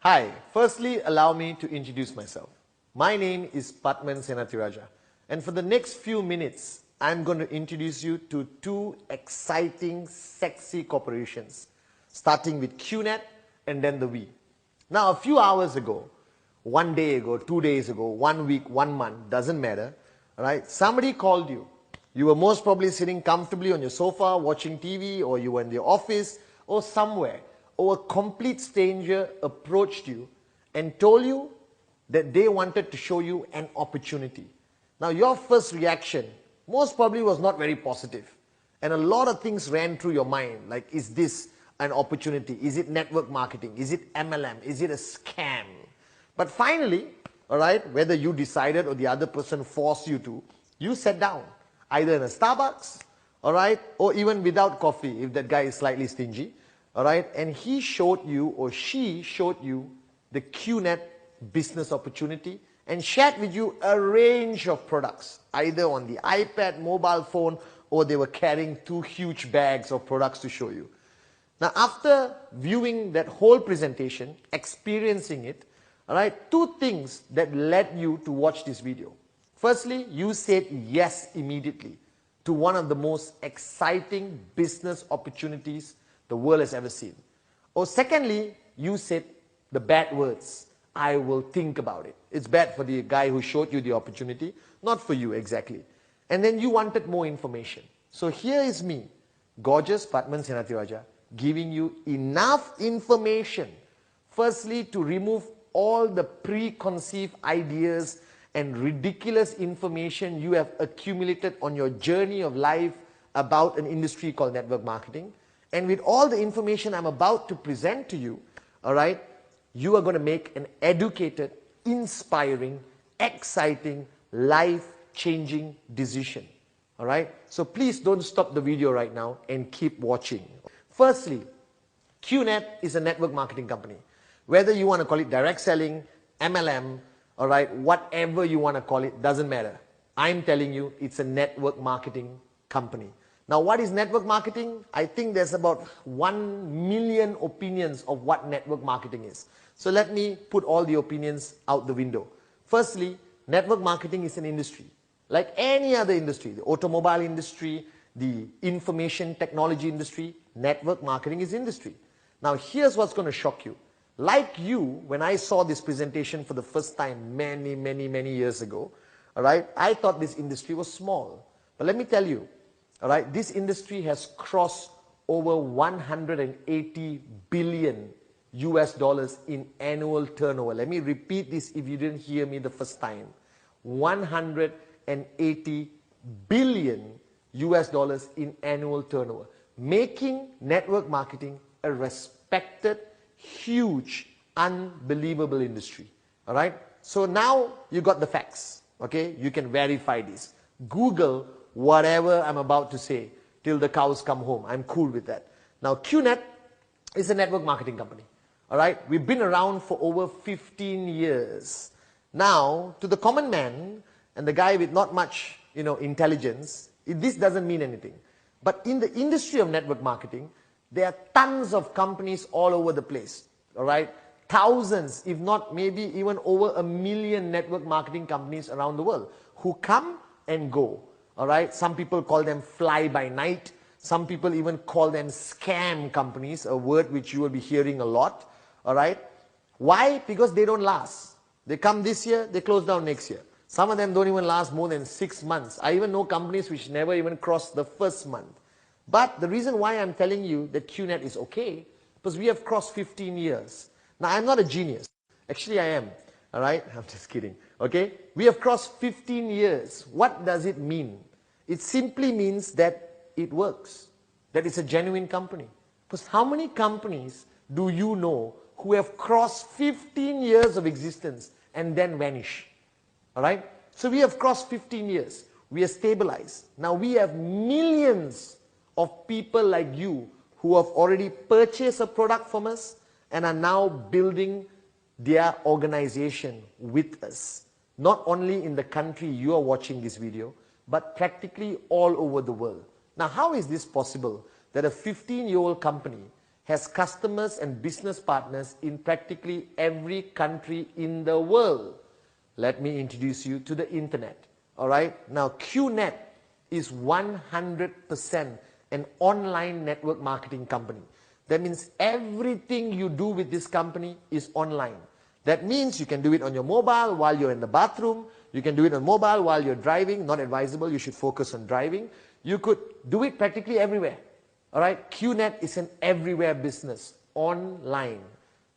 Hi, firstly allow me to introduce myself. My name is Padman Senathirajah, and for the next few minutes I'm going to introduce you to two exciting, sexy corporations, starting with QNet and then the We. Now a few hours ago, 1 day ago, 2 days ago, 1 week, 1 month, doesn't matter, right? Somebody called you. You were most probably sitting comfortably on your sofa watching TV, or you were in your office or somewhere, or a complete stranger approached you and told you that they wanted to show you an opportunity. Now your first reaction most probably was not very positive, and a lot of things ran through your mind, like, is this an opportunity? Is it network marketing? Is it MLM? Is it a scam? But finally, all right, whether you decided or the other person forced you to, you sat down, either in a Starbucks, all right, or even without coffee if that guy is slightly stingy, all right, and he showed you or she showed you the QNet business opportunity and shared with you a range of products, either on the iPad, mobile phone, or they were carrying two huge bags of products to show you. Now, after viewing that whole presentation, experiencing it, all right, two things that led you to watch this video. Firstly, you said yes immediately to one of the most exciting business opportunities the world has ever seen. Or secondly, you said the bad words, I will think about it. It's bad for the guy who showed you the opportunity, not for you exactly. And then you wanted more information. So here is me, gorgeous Padman Senathirajah, giving you enough information, firstly to remove all the preconceived ideas and ridiculous information you have accumulated on your journey of life about an industry called network marketing. And with all the information I'm about to present to you, all right, you are going to make an educated, inspiring, exciting, life-changing decision. All right? So please don't stop the video right now and keep watching. Firstly, QNet is a network marketing company. Whether you want to call it direct selling, MLM, all right, whatever you want to call it, doesn't matter. I'm telling you, it's a network marketing company. Now, what is network marketing? I think there's about 1 million opinions of what network marketing is. So let me put all the opinions out the window. Firstly, network marketing is an industry. Like any other industry, the automobile industry, the information technology industry, network marketing is industry. Now, here's what's going to shock you. Like you, when I saw this presentation for the first time many years ago, all right, I thought this industry was small. But let me tell you, all right, this industry has crossed over 180 billion US dollars in annual turnover. Let me repeat this if you didn't hear me the first time. 180 billion US dollars in annual turnover, making network marketing a respected, huge, unbelievable industry. All right? So now you got the facts. Okay? You can verify this. Google whatever I'm about to say till the cows come home. I'm cool with that. Now, QNet is a network marketing company. All right? We've been around for over 15 years. Now, to the common man and the guy with not much, intelligence, this doesn't mean anything. But in the industry of network marketing, there are tons of companies all over the place. All right? Thousands, if not maybe even over 1 million network marketing companies around the world who come and go. All right? Some people call them fly by night. Some people even call them scam companies, a word which you will be hearing a lot. All right? Why? Because they don't last. They come this year, they close down next year. Some of them don't even last more than 6 months. I even know companies which never even cross the first month. But the reason why I'm telling you that QNet is okay, because we have crossed 15 years. Now, I'm not a genius. Actually, I am. All right? I'm just kidding. Okay? We have crossed 15 years. What does it mean? It simply means that it works. That it's a genuine company. Because how many companies do you know who have crossed 15 years of existence and then vanish? All right? So we have crossed 15 years. We are stabilized. Now we have millions of people like you who have already purchased a product from us and are now building their organization with us. Not only in the country you are watching this video, but practically all over the world. Now, how is this possible that a 15-year-old company has customers and business partners in practically every country in the world. Let me introduce you to the internet. All right? Now, QNet is 100% an online network marketing company. That means everything you do with this company is online. That means you can do it on your mobile while you're in the bathroom. You can do it on mobile while you're driving. Not advisable. You should focus on driving. You could do it practically everywhere. All right? QNet is an everywhere business, online.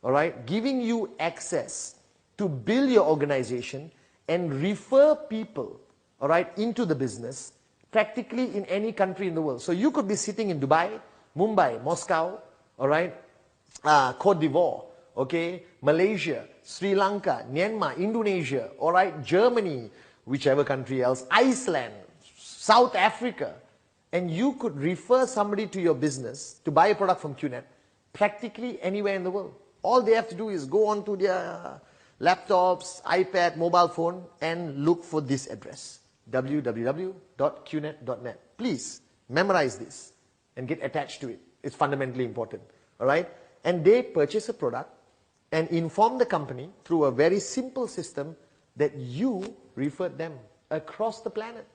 All right? Giving you access to build your organization and refer people, all right, into the business practically in any country in the world. So you could be sitting in Dubai, Mumbai, Moscow, all right, Cote d'Ivoire, okay, Malaysia, Sri Lanka, Myanmar, Indonesia, all right, Germany, whichever country else, Iceland, South Africa, and you could refer somebody to your business to buy a product from QNet practically anywhere in the world. All they have to do is go onto their laptops, iPad, mobile phone, and look for this address, www.qnet.net. Please memorize this and get attached to it. It's fundamentally important. All right? And they purchase a product and inform the company through a very simple system that you referred them across the planet.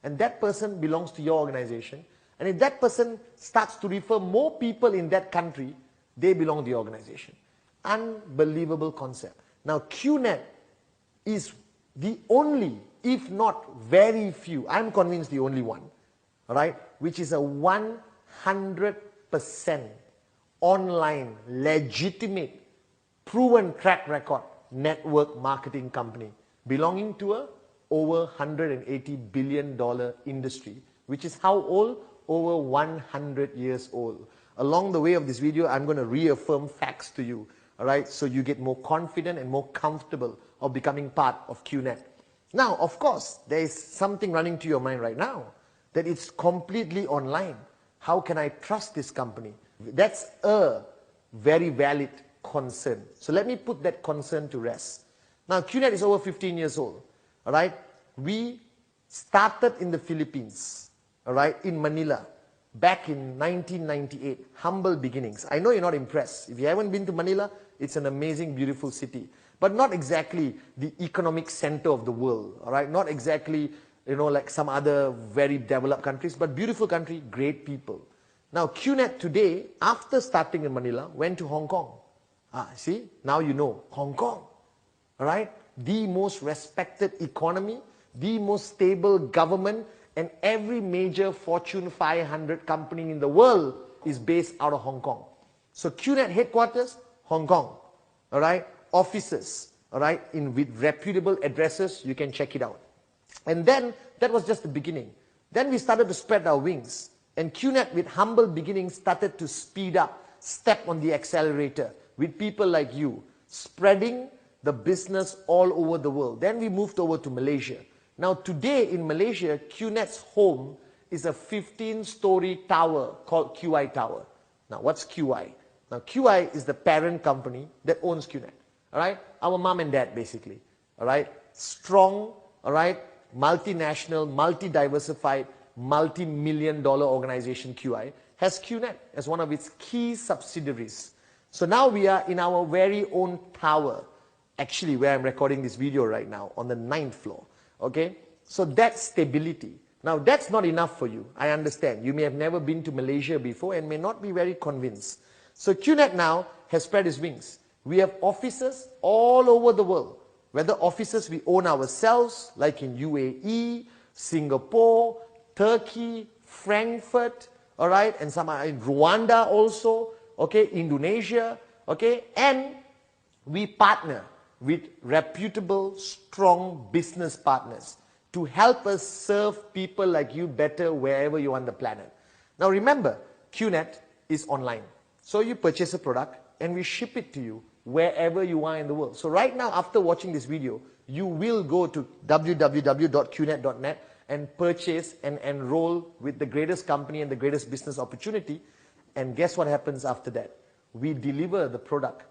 And that person belongs to your organization. And if that person starts to refer more people in that country, they belong to your organization. Unbelievable concept. Now, QNet is the only, if not very few, I'm convinced the only one, all right, which is a 100% online, legitimate, proven track record network marketing company belonging to a over $180 billion industry, which is how old? Over 100 years old. Along the way of this video, I'm going to reaffirm facts to you. All right, so you get more confident and more comfortable of becoming part of QNet. Now, of course, there is something running to your mind right now, that it's completely online. How can I trust this company? That's a very valid concern. So let me put that concern to rest. Now, QNet is over 15 years old. All right, we started in the Philippines, all right, in Manila, back in 1998, humble beginnings. I know you're not impressed. If you haven't been to Manila, it's an amazing, beautiful city, but not exactly the economic center of the world, all right? Not exactly, you know, like some other very developed countries, but beautiful country, great people. Now, QNet today, after starting in Manila, went to Hong Kong. See, now you know, Hong Kong, all right? The most respected economy, the most stable government, and every major Fortune 500 company in the world is based out of Hong Kong. So QNet headquarters, Hong Kong, all right? Offices, all right, with reputable addresses, you can check it out. And then, that was just the beginning. Then we started to spread our wings. And QNet, with humble beginnings, started to speed up, step on the accelerator with people like you, spreading the business all over the world. Then we moved over to Malaysia. Now today in Malaysia, QNet's home is a 15-story tower called QI Tower. Now what's QI? Now QI is the parent company that owns QNet. All right? Our mom and dad basically. All right? Strong, all right, multinational, multi-diversified, multi-million-dollar organization QI has QNet as one of its key subsidiaries. So now we are in our very own tower, actually where I'm recording this video right now, on the 9th floor. Okay, so that's stability. Now that's not enough for you. I understand. You may have never been to Malaysia before and may not be very convinced. So QNet now has spread its wings. We have offices all over the world. Whether offices we own ourselves, like in UAE, Singapore, Turkey, Frankfurt, all right, and some are in Rwanda also, okay, Indonesia, okay, and we partner with reputable, strong business partners to help us serve people like you better wherever you are on the planet. Now remember, QNet is online. So you purchase a product and we ship it to you wherever you are in the world. So right now, after watching this video, you will go to www.qnet.net and purchase and enroll with the greatest company and the greatest business opportunity. And guess what happens after that? We deliver the product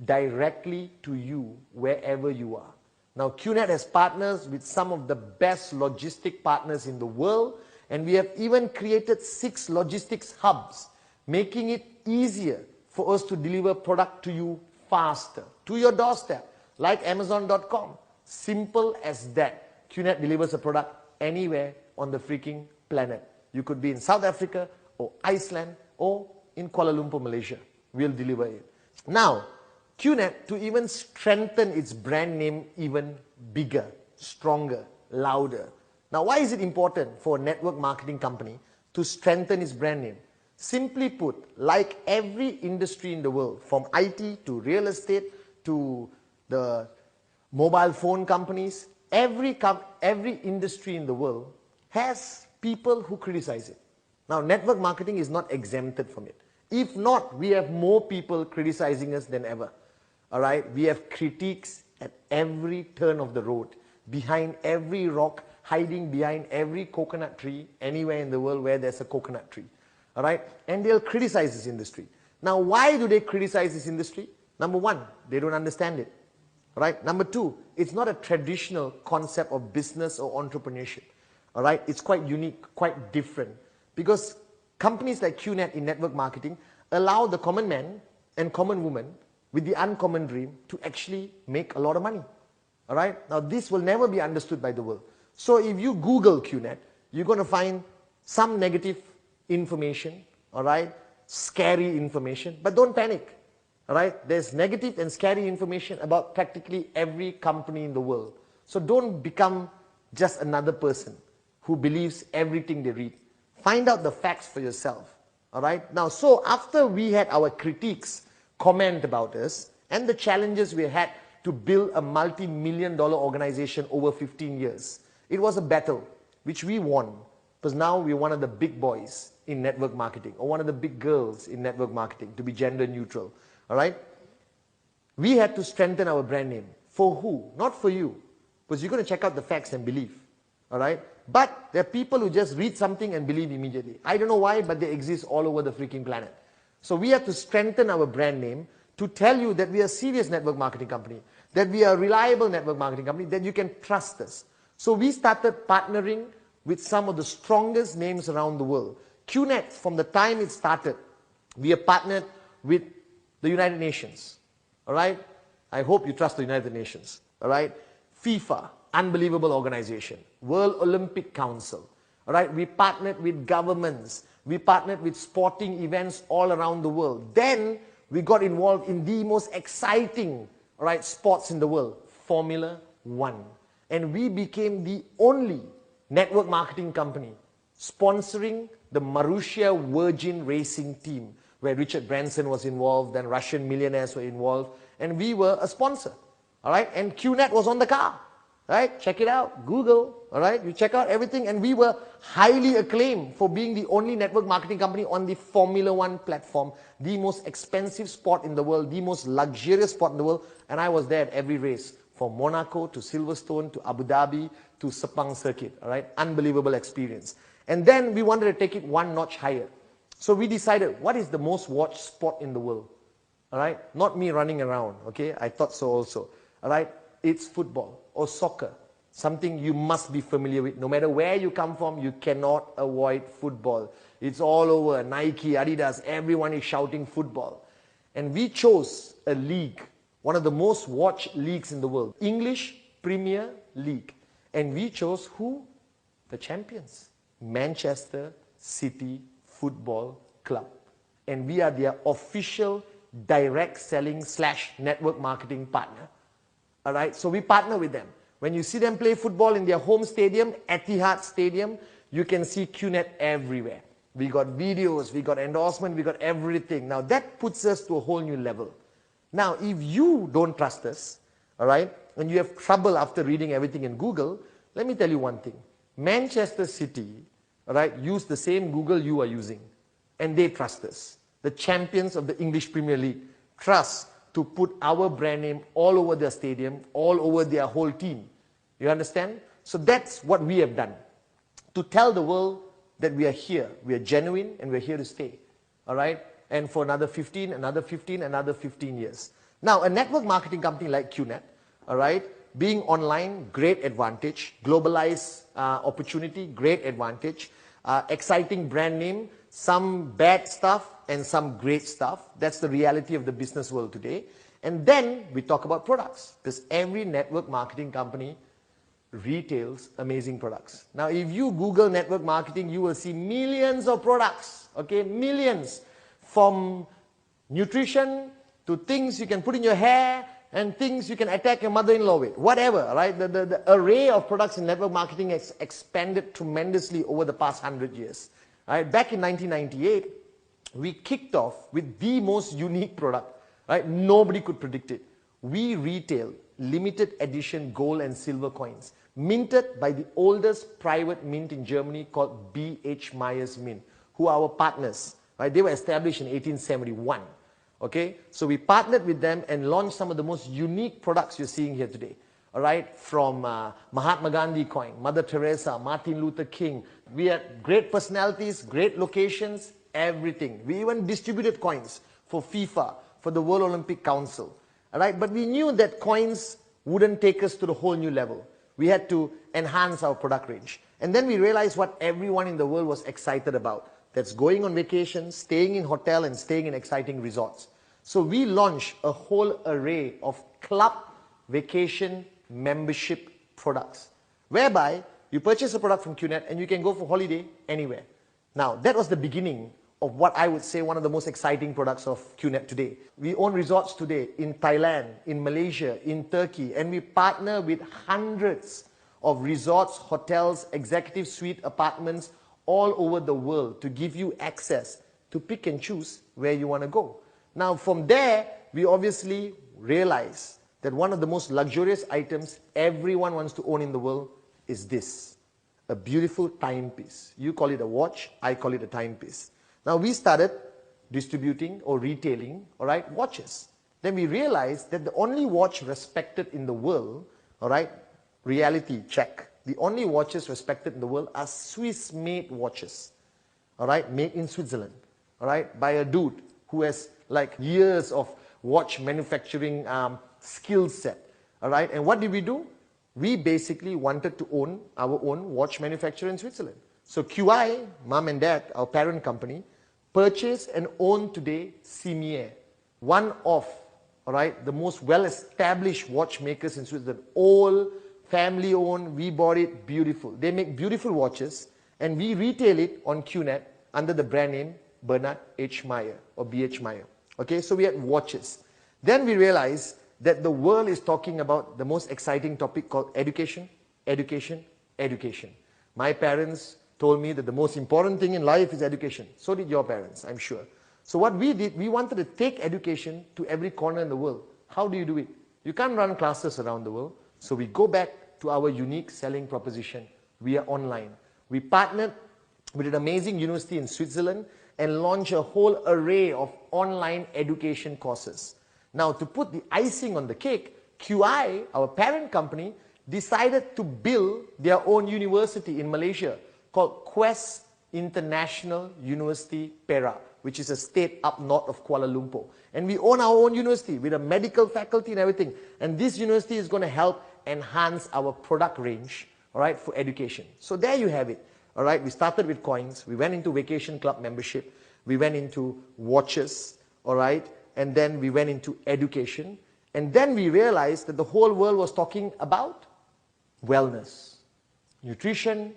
directly to you wherever you are. Now QNet has partners with some of the best logistic partners in the world, and we have even created 6 logistics hubs, making it easier for us to deliver product to you faster, to your doorstep, like Amazon.com. Simple as that. QNet delivers a product anywhere on the freaking planet. You could be in South Africa or Iceland or in Kuala Lumpur, Malaysia. We'll deliver it. Now, QNet, to even strengthen its brand name even bigger, stronger, louder. Now, why is it important for a network marketing company to strengthen its brand name? Simply put, like every industry in the world, from IT to real estate to the mobile phone companies, every industry in the world has people who criticize it. Now, network marketing is not exempted from it. If not, we have more people criticizing us than ever. All right, we have critiques at every turn of the road, behind every rock, hiding behind every coconut tree, anywhere in the world where there's a coconut tree. All right, and they'll criticize this industry. Now, why do they criticize this industry? Number one, they don't understand it. All right, number two, it's not a traditional concept of business or entrepreneurship. All right, it's quite unique, quite different, because companies like QNet in network marketing allow the common man and common woman with the uncommon dream to actually make a lot of money. All right, now this will never be understood by the world. So if you Google QNet, you're going to find some negative information, all right, scary information, but don't panic. All right, there's negative and scary information about practically every company in the world. So don't become just another person who believes everything they read. Find out the facts for yourself. All right, now, so after we had our critiques comment about us and the challenges we had to build a multi-million-dollar organization over 15 years, it was a battle which we won, because now we're one of the big boys in network marketing, or one of the big girls in network marketing, to be gender neutral. All right, we had to strengthen our brand name. For who? Not for you, because you're going to check out the facts and believe. All right, but there are people who just read something and believe immediately. I don't know why, but they exist all over the freaking planet. So we have to strengthen our brand name to tell you that we are a serious network marketing company, that we are a reliable network marketing company, that you can trust us. So we started partnering with some of the strongest names around the world. QNet, from the time it started, we have partnered with the United Nations. All right? I hope you trust the United Nations. All right? FIFA, unbelievable organization. World Olympic Council. All right? We partnered with governments. We partnered with sporting events all around the world. Then we got involved in the most exciting, all right, sports in the world, Formula One. And we became the only network marketing company sponsoring the Marussia Virgin Racing team, where Richard Branson was involved, then Russian millionaires were involved, and we were a sponsor. All right, and QNet was on the car. Right? Check it out. Google. All right? You check out everything. And we were highly acclaimed for being the only network marketing company on the Formula One platform, the most expensive sport in the world, the most luxurious sport in the world. And I was there at every race, from Monaco to Silverstone to Abu Dhabi to Sepang circuit. All right? Unbelievable experience. And then we wanted to take it one notch higher. So we decided, what is the most watched sport in the world? All right? Not me running around. Okay? I thought so also. All right? It's football or soccer, something you must be familiar with. No matter where you come from, you cannot avoid football. It's all over. Nike, Adidas, everyone is shouting football. And we chose a league, one of the most watched leagues in the world, English Premier League. And we chose who? The champions, Manchester City Football Club. And we are their official direct selling / network marketing partner. All right, so we partner with them. When you see them play football in their home stadium, Etihad Stadium, you can see QNet everywhere. We got videos, we got endorsement, we got everything. Now that puts us to a whole new level. Now, if you don't trust us, all right, and you have trouble after reading everything in Google, let me tell you one thing. Manchester City, all right, use the same Google you are using, and they trust us. The champions of the English Premier League trust to put our brand name all over their stadium, all over their whole team. You understand? So that's what we have done. To tell the world that we are here, we are genuine, and we're here to stay. All right? And for another 15, another 15, another 15 years. Now, a network marketing company like QNet, all right, being online, great advantage. Globalized opportunity, great advantage. Exciting brand name, some bad stuff, and some great stuff. That's the reality of the business world today. And then we talk about products, because every network marketing company retails amazing products. Now, if you Google network marketing, you will see millions of products, okay, millions, from nutrition to things you can put in your hair and things you can attack your mother-in-law with, whatever, right? The array of products in network marketing has expanded tremendously over the past 100 years. Right? Back in 1998, we kicked off with the most unique product, right? Nobody could predict it. We retail limited edition gold and silver coins, minted by the oldest private mint in Germany called B.H. Myers Mint, who are our partners. Right? They were established in 1871. Okay? So we partnered with them and launched some of the most unique products you're seeing here today. All right? From Mahatma Gandhi coin, Mother Teresa, Martin Luther King. We had great personalities, great locations, everything. We even distributed coins for FIFA, for the World Olympic Council. All right? But we knew that coins wouldn't take us to the whole new level. We had to enhance our product range. And then we realized what everyone in the world was excited about. That's going on vacation, staying in hotel, and staying in exciting resorts. So we launched a whole array of club vacation membership products, whereby you purchase a product from QNet and you can go for holiday anywhere. Now, that was the beginning of what I would say one of the most exciting products of QNet today. We own resorts today in Thailand, in Malaysia, in Turkey, and we partner with hundreds of resorts, hotels, executive suite apartments all over the world to give you access to pick and choose where you want to go. Now, from there, we obviously realize that one of the most luxurious items everyone wants to own in the world is this, a beautiful timepiece. You call it a watch, I call it a timepiece. Now, we started distributing or retailing, all right, watches. Then we realized that the only watch respected in the world, all right, reality check, the only watches respected in the world are Swiss-made watches, all right, made in Switzerland, all right, by a dude who has like years of watch manufacturing skill set, all right. And what did we do? We basically wanted to own our own watch manufacturer in Switzerland. So QI, mom and dad, our parent company, purchased and own today Cimier, one of, all right, the most well-established watchmakers in Switzerland. All family owned, we bought it, beautiful. They make beautiful watches, and we retail it on QNet under the brand name Bernard H. Meyer or B.H. Meyer. Okay, so we had watches. Then we realized that the world is talking about the most exciting topic called education, education, education. My parents told me that the most important thing in life is education. So did your parents, I'm sure. So what we did, we wanted to take education to every corner in the world. How do you do it? You can't run classes around the world. So we go back to our unique selling proposition. We are online. We partnered with an amazing university in Switzerland and launched a whole array of online education courses. Now, to put the icing on the cake, QI, our parent company, decided to build their own university in Malaysia called Quest International University Perak, which is a state up north of Kuala Lumpur. And we own our own university with a medical faculty and everything. And this university is going to help enhance our product range, all right, for education. So there you have it. All right, we started with coins. We went into vacation club membership. We went into watches, all right, and then we went into education. And then we realized that the whole world was talking about wellness, nutrition,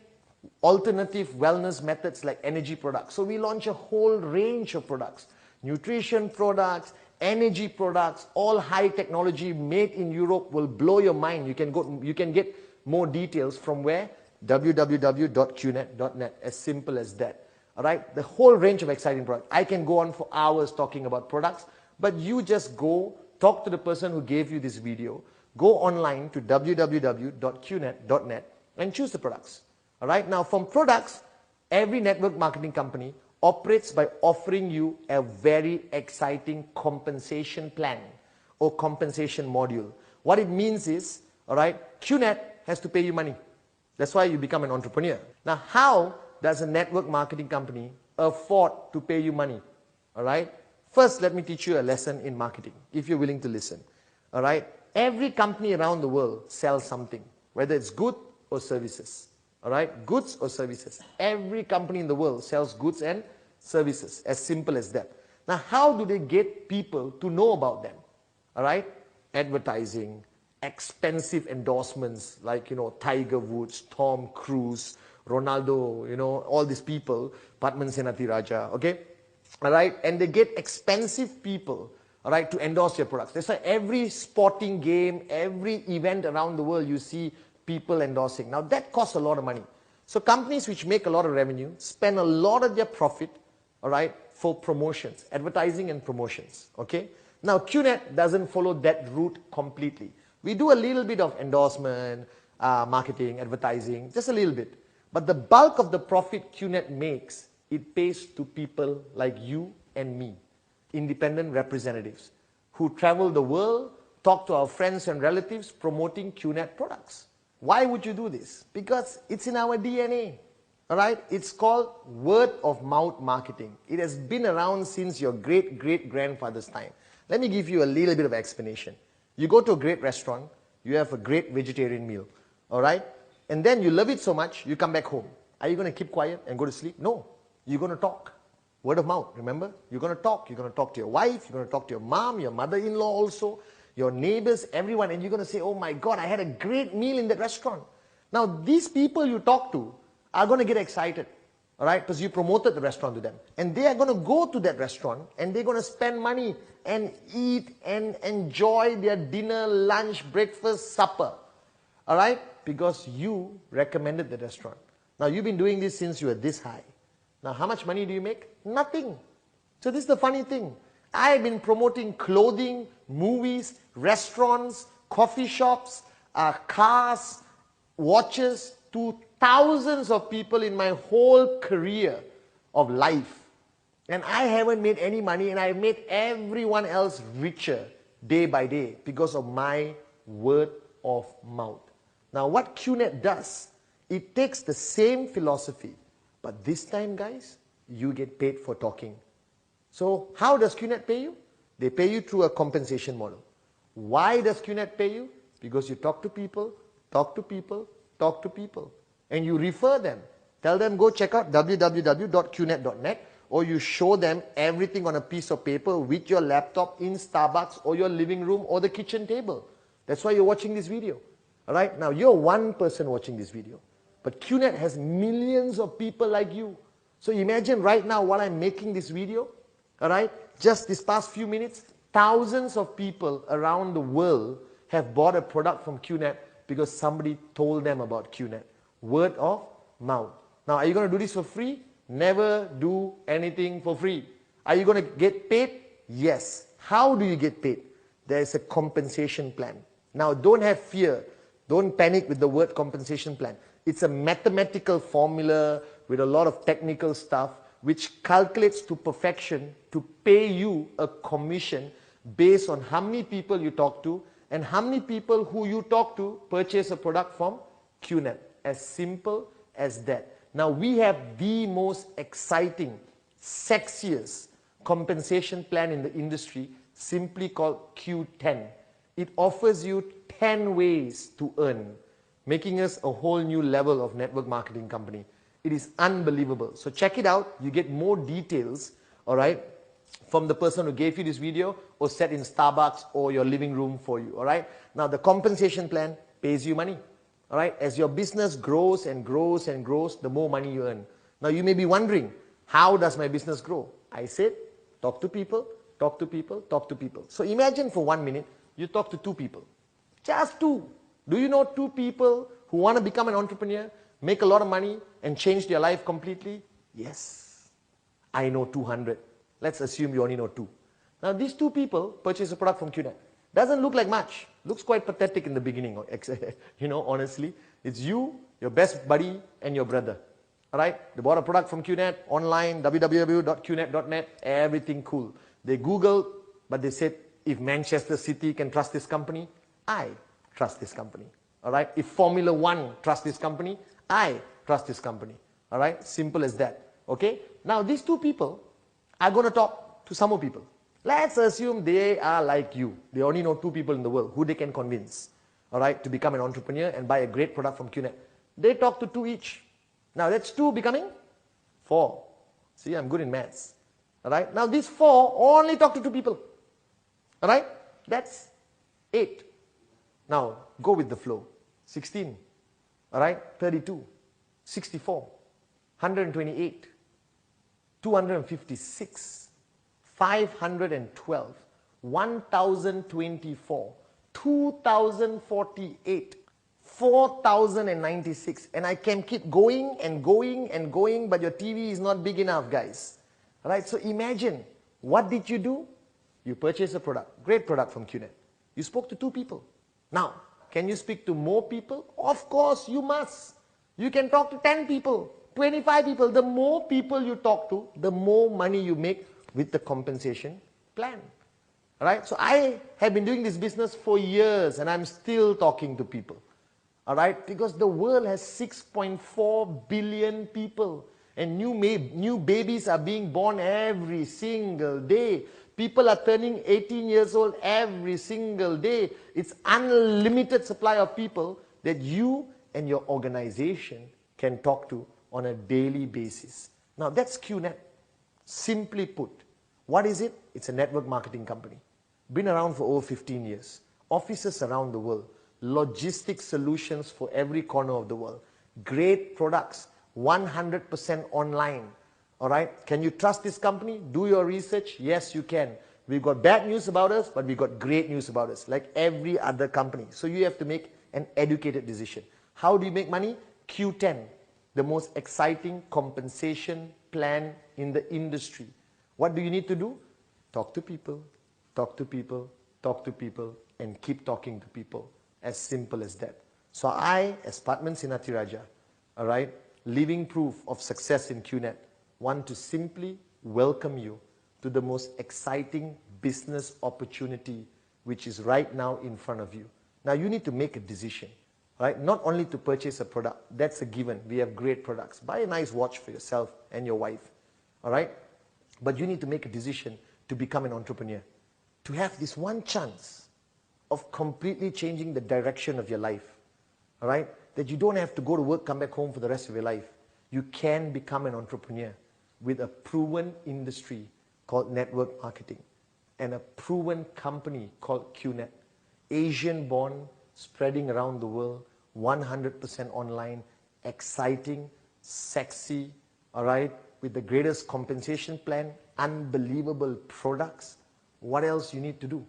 alternative wellness methods like energy products. So we launched a whole range of products, nutrition products, energy products, all high technology, made in Europe, will blow your mind. You can get more details from where? www.qnet.net, as simple as that. All right, the whole range of exciting products. I can go on for hours talking about products, but you just go talk to the person who gave you this video, go online to www.qnet.net and choose the products. All right, now from products, every network marketing company operates by offering you a very exciting compensation plan or compensation module. What it means is, all right, QNet has to pay you money. That's why you become an entrepreneur. Now, how does a network marketing company afford to pay you money? All right, first let me teach you a lesson in marketing, if you're willing to listen. All right, every company around the world sells something, whether it's good or services. All right, goods or services. Every company in the world sells goods and services, as simple as that. Now, how do they get people to know about them? All right? Advertising, expensive endorsements like, Tiger Woods, Tom Cruise, Ronaldo, all these people, Padman Senathirajah, okay? All right? And they get expensive people, all right, to endorse your products. That's why every sporting game, every event around the world, you see people endorsing. Now, that costs a lot of money. So companies which make a lot of revenue spend a lot of their profit, all right, for promotions, advertising and promotions, okay? Now, QNet doesn't follow that route completely. We do a little bit of endorsement, marketing, advertising, just a little bit. But the bulk of the profit QNet makes, it pays to people like you and me, independent representatives, who travel the world, talk to our friends and relatives, promoting QNet products. Why would you do this? Because it's in our DNA. All right? It's called word of mouth marketing. It has been around since your great-great-grandfather's time. Let me give you a little bit of explanation. You go to a great restaurant, you have a great vegetarian meal, all right? And then you love it so much, you come back home. Are you going to keep quiet and go to sleep? No. You're going to talk. Word of mouth, remember? You're going to talk. You're going to talk to your wife, you're going to talk to your mom, your mother-in-law also, your neighbors, everyone, and you're going to say, oh my God, I had a great meal in that restaurant. Now, these people you talk to are going to get excited, all right, because you promoted the restaurant to them. And they are going to go to that restaurant and they're going to spend money and eat and enjoy their dinner, lunch, breakfast, supper, all right, because you recommended the restaurant. Now, you've been doing this since you were this high. Now, how much money do you make? Nothing. So this is the funny thing. I've been promoting clothing, movies, restaurants, coffee shops, cars, watches to thousands of people in my whole career of life. And I haven't made any money, and I've made everyone else richer day by day because of my word of mouth. Now, what QNet does, it takes the same philosophy, but this time, guys, you get paid for talking. So how does QNet pay you? They pay you through a compensation model. Why does QNet pay you? Because you talk to people, talk to people, talk to people, and you refer them. Tell them, go check out www.qnet.net, or you show them everything on a piece of paper with your laptop in Starbucks or your living room or the kitchen table. That's why you're watching this video. All right? Now, you're one person watching this video, but QNet has millions of people like you. So imagine right now while I'm making this video, all right, just this past few minutes, thousands of people around the world have bought a product from QNet because somebody told them about QNet. Word of mouth. Now, are you going to do this for free? Never do anything for free. Are you going to get paid? Yes. How do you get paid? There is a compensation plan. Now, don't have fear. Don't panic with the word compensation plan. It's a mathematical formula with a lot of technical stuff which calculates to perfection to pay you a commission based on how many people you talk to and how many people who you talk to purchase a product from QNet. As simple as that. Now, we have the most exciting, sexiest compensation plan in the industry, simply called Q10. It offers you 10 ways to earn, making us a whole new level of network marketing company. It is unbelievable. So check it out. You get more details, all right, from the person who gave you this video or set in Starbucks or your living room for you, all right? Now, the compensation plan pays you money, all right? As your business grows and grows and grows, the more money you earn. Now, you may be wondering, how does my business grow? I said, talk to people, talk to people, talk to people. So imagine for 1 minute, you talk to 2 people. Just 2. Do you know 2 people who want to become an entrepreneur, make a lot of money, and change their life completely? Yes. I know 200. Let's assume you only know 2. Now, these 2 people purchase a product from QNet. Doesn't look like much. Looks quite pathetic in the beginning, honestly. It's you, your best buddy, and your brother. All right? They bought a product from QNet, online, www.qnet.net, everything cool. They Googled, but they said, if Manchester City can trust this company, I trust this company. All right? If Formula 1 trusts this company, I trust this company. All right? Simple as that. Okay? Now, these 2 people are going to talk to some more people. Let's assume they are like you. They only know 2 people in the world who they can convince, all right, to become an entrepreneur and buy a great product from QNet. They talk to 2 each. Now, that's 2 becoming 4. See, I'm good in maths. All right? Now these 4 only talk to 2 people. All right? That's 8. Now go with the flow. 16. All right? 32. 64. 128. 256. 512. 1024. 2048. 4096. And I can keep going and going and going, but your TV is not big enough, guys. All right? So imagine, what did you do? You purchased a product, great product from QNet. You spoke to 2 people. Now, can you speak to more people? Of course you must. You can talk to 10 people, 25 people. The more people you talk to, the more money you make with the compensation plan. All right? So I have been doing this business for years and I'm still talking to people. All right? Because the world has 6.4 billion people and new babies are being born every single day. People are turning 18 years old every single day. It's unlimited supply of people that you and your organization can talk to on a daily basis. Now that's QNet. Simply put, what is it? It's a network marketing company. Been around for over 15 years. Offices around the world. Logistics solutions for every corner of the world. Great products. 100% online. All right? Can you trust this company? Do your research. Yes, you can. We've got bad news about us, but we've got great news about us, like every other company. So you have to make an educated decision. How do you make money? Q10, the most exciting compensation plan in the industry. What do you need to do? Talk to people, talk to people, talk to people, and keep talking to people. As simple as that. So I, as Patman Sinathiraja, all right, living proof of success in QNet, want to simply welcome you to the most exciting business opportunity which is right now in front of you. Now you need to make a decision, right? Not only to purchase a product, that's a given. We have great products. Buy a nice watch for yourself and your wife, all right? But you need to make a decision to become an entrepreneur, to have this one chance of completely changing the direction of your life, all right? That you don't have to go to work, come back home for the rest of your life. You can become an entrepreneur with a proven industry called network marketing and a proven company called QNet. Asian born, spreading around the world, 100% online, exciting, sexy, all right, with the greatest compensation plan, unbelievable products. What else you need to do?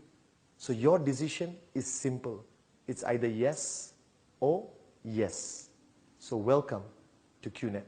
So your decision is simple. It's either yes or yes. So welcome to QNet.